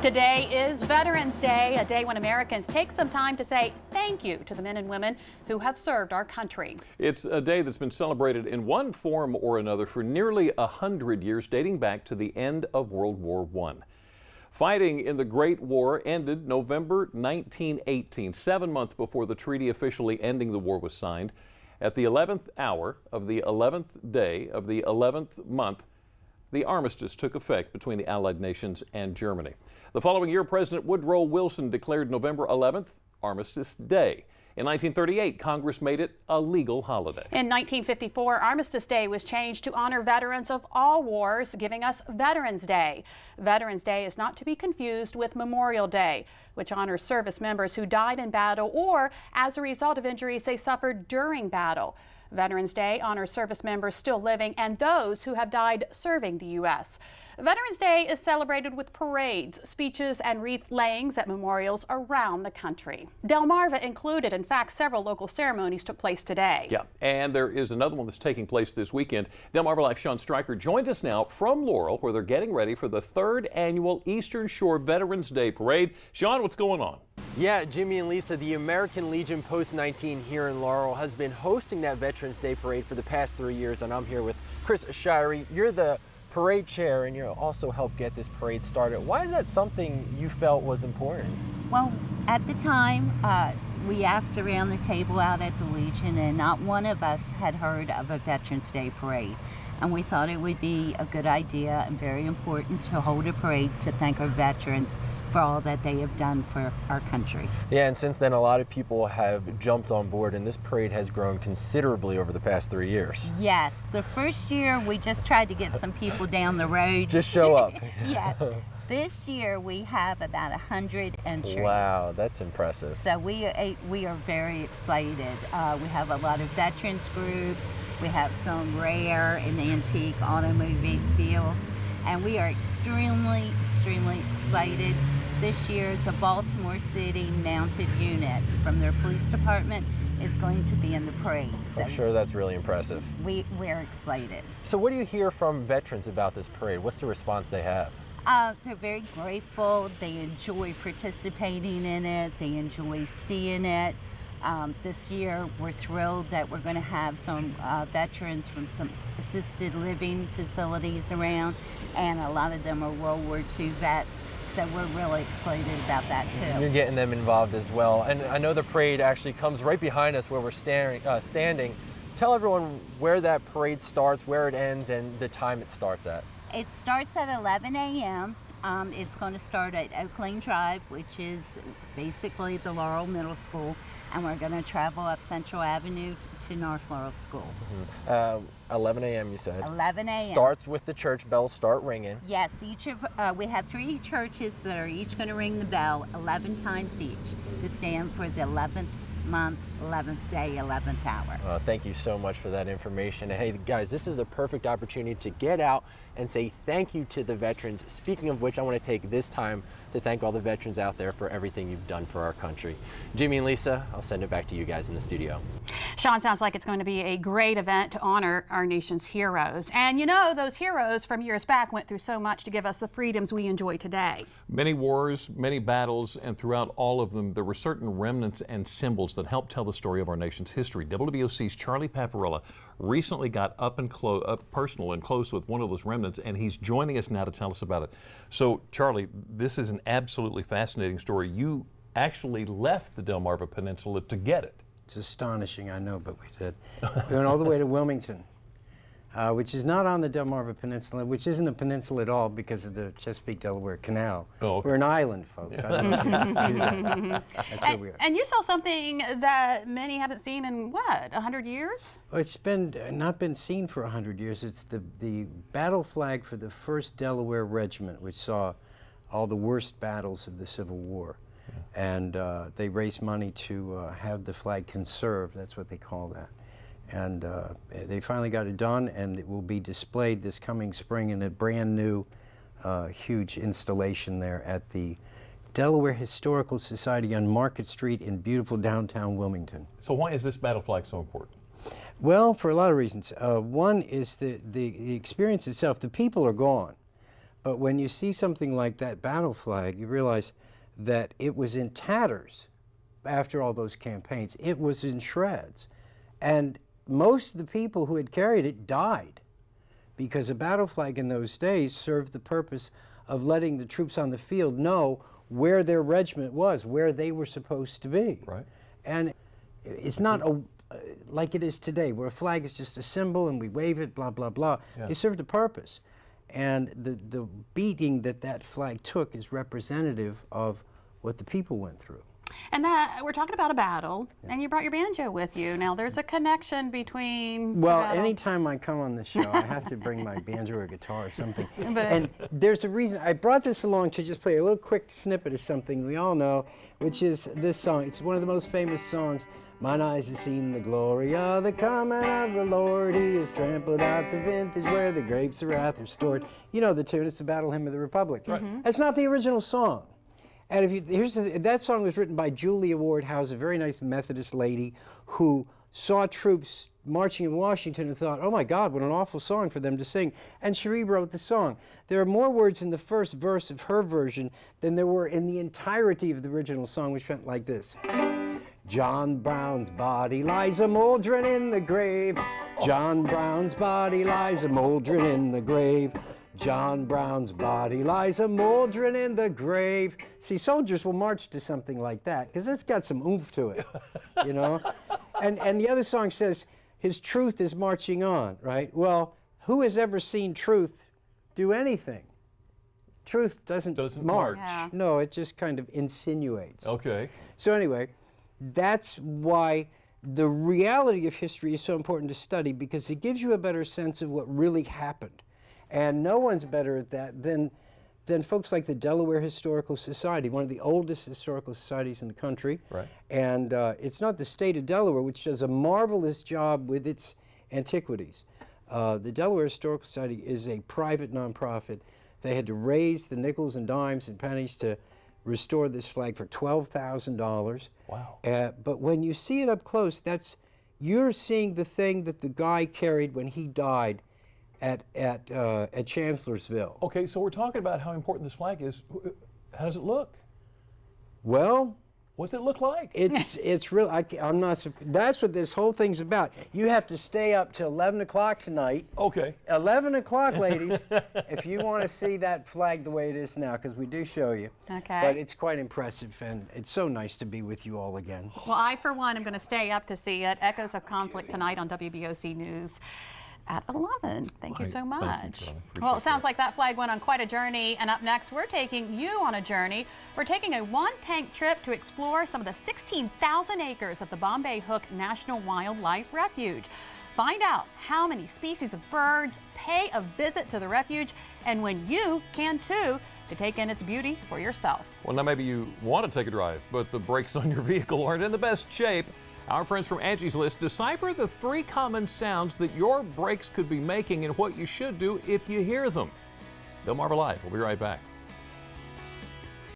Today is Veterans Day, a day when Americans take some time to say thank you to the men and women who have served our country. It's a day that's been celebrated in one form or another for nearly 100 years, dating back to the end of World War I. Fighting in the Great War ended November 1918, 7 months before the treaty officially ending the war was signed. At the 11th hour of the 11th day of the 11th month, the armistice took effect between the Allied nations and Germany. The following year, President Woodrow Wilson declared November 11th Armistice Day. In 1938, Congress made it a legal holiday. In 1954, Armistice Day was changed to honor veterans of all wars, giving us Veterans Day. Veterans Day is not to be confused with Memorial Day, which honors service members who died in battle or as a result of injuries they suffered during battle. Veterans Day honors service members still living and those who have died serving the U.S. Veterans Day is celebrated with parades, speeches, and wreath layings at memorials around the country. Delmarva included. In fact, several local ceremonies took place today. Yeah, and there is another one that's taking place this weekend. Delmarva Life's Sean Stryker joins us now from Laurel, where they're getting ready for the 3rd annual Eastern Shore Veterans Day Parade. Sean, what's going on? Yeah, Jimmy and Lisa, the American Legion Post 19 here in Laurel has been hosting that Veterans Day Parade for the past 3 years, and I'm here with Chris Shirey. You're the parade chair, and you also helped get this parade started. Why is that something you felt was important? Well, at the time, we asked around the table out at the Legion, and not one of us had heard of a Veterans Day Parade. And we thought it would be a good idea and very important to hold a parade to thank our veterans for all that they have done for our country. Yeah, and since then a lot of people have jumped on board, and this parade has grown considerably over the past 3 years. Yes, the first year we just tried to get some people down the road. Just show up. Yes. This year we have about 100 entries. Wow, that's impressive. So we are very excited. We have a lot of veterans groups. We have some rare and antique automobiles, and we are extremely excited. This year, the Baltimore City Mounted Unit from their police department is going to be in the parade. So I'm sure that's really impressive. We're excited. So what do you hear from veterans about this parade? What's the response they have? They're very grateful. They enjoy participating in it. They enjoy seeing it. This year, we're thrilled that we're going to have some veterans from some assisted living facilities around, and a lot of them are World War II vets, so we're really excited about that too. You're getting them involved as well, and I know the parade actually comes right behind us where we're standing. Tell everyone where that parade starts, where it ends, and the time it starts at. It starts at 11 a.m. It's going to start at Oak Lane Drive, which is basically the Laurel Middle School, and we're going to travel up Central Avenue to North Laurel School. 11 a.m. you said. 11 a.m. Starts with the church bells start ringing. Yes, we have 3 churches that are each going to ring the bell 11 times each to stand for the 11th month, 11th day, 11th hour. Thank you so much for that information. And hey guys, this is a perfect opportunity to get out and say thank you to the veterans. Speaking of which, I want to take this time to thank all the veterans out there for everything you've done for our country. Jimmy and Lisa, I'll send it back to you guys in the studio. Sean, sounds like it's going to be a great event to honor our nation's heroes. And you know, those heroes from years back went through so much to give us the freedoms we enjoy today. Many wars, many battles, and throughout all of them, there were certain remnants and symbols that helped tell the story of our nation's history. WWOC's Charlie Paparella recently got up personal and close with one of those remnants, and he's joining us now to tell us about it. So, Charlie, this is an absolutely fascinating story. You actually left the Delmarva Peninsula to get it. It's astonishing, I know, but we did. We went all the way to Wilmington, which is not on the Delmarva Peninsula, which isn't a peninsula at all because of the Chesapeake-Delaware Canal. Oh, okay. We're an island, folks. I don't know if you knew that. That's where we are. And you saw something that many haven't seen in, what, 100 years? Well, it's been not been seen for 100 years. It's the battle flag for the 1st Delaware Regiment, which saw all the worst battles of the Civil War. And they raised money to have the flag conserved. That's what they call that. And they finally got it done, and it will be displayed this coming spring in a brand new huge installation there at the Delaware Historical Society on Market Street in beautiful downtown Wilmington. So why is this battle flag so important? Well, for a lot of reasons. One is the experience itself. The people are gone, But when you see something like that battle flag, you realize that it was in tatters after all those campaigns. It was in shreds. And most of the people who had carried it died, because a battle flag in those days served the purpose of letting the troops on the field know where their regiment was, where they were supposed to be. Right. And it's not like it is today, where a flag is just a symbol and we wave it, blah, blah, blah. Yeah. It served a purpose. And the beating that flag took is representative of what the people went through. And that we're talking about a battle, and you brought your banjo with you. Now, there's a connection between. Well, battle. anytime I come on the show, I have to bring my banjo or guitar or something. But- And there's a reason. I brought this along to just play a little quick snippet of something we all know, which is this song. It's one of the most famous songs. Mine eyes have seen the glory of the coming of the Lord. He has trampled out the vintage where the grapes of wrath are stored. You know the tune. It's the Battle Hymn of the Republic. Right. That's not the original song. And that song was written by Julia Ward House, a very nice Methodist lady who saw troops marching in Washington and thought, oh my God, what an awful song for them to sing. And she rewrote the song. There are more words in the first verse of her version than there were in the entirety of the original song, which went like this. John Brown's body lies a mouldering in the grave. John Brown's body lies a mouldering in the grave. John Brown's body lies a mouldering in the grave. See, soldiers will march to something like that because it's got some oomph to it, you know? And the other song says, his truth is marching on, right? Well, who has ever seen truth do anything? Truth doesn't march. Yeah. No, it just kind of insinuates. Okay. So anyway, that's why the reality of history is so important to study, because it gives you a better sense of what really happened. And no one's better at that than folks like the Delaware Historical Society, one of the oldest historical societies in the country. Right. And it's not the state of Delaware, which does a marvelous job with its antiquities. The Delaware Historical Society is a private nonprofit. They had to raise the nickels and dimes and pennies to restore this flag for $12,000. Wow. But when you see it up close, you're seeing the thing that the guy carried when he died at Chancellorsville. Okay, so we're talking about how important this flag is. How does it look? Well, What's it look like? it's real. I'm not. That's what this whole thing's about. You have to stay up till 11 o'clock tonight. Okay. 11 o'clock, ladies, if you want to see that flag the way it is now, because we do show you. Okay. But it's quite impressive, and it's so nice to be with you all again. Well, I, for one, am going to stay up to see it. Echoes of Conflict tonight on WBOC News at 11. Thank you so much. Thank you, Charlie. Well, it Appreciate sounds that. like that flag went on quite a journey. And up next, we're taking you on a journey. We're taking a one-tank trip to explore some of the 16,000 acres of the Bombay Hook National Wildlife Refuge. Find out how many species of birds pay a visit to the refuge and when you can too to take in its beauty for yourself. Well, now maybe you want to take a drive, but the brakes on your vehicle aren't in the best shape. Our friends from Angie's List decipher the 3 common sounds that your brakes could be making and what you should do if you hear them. Delmarva Live. We'll be right back.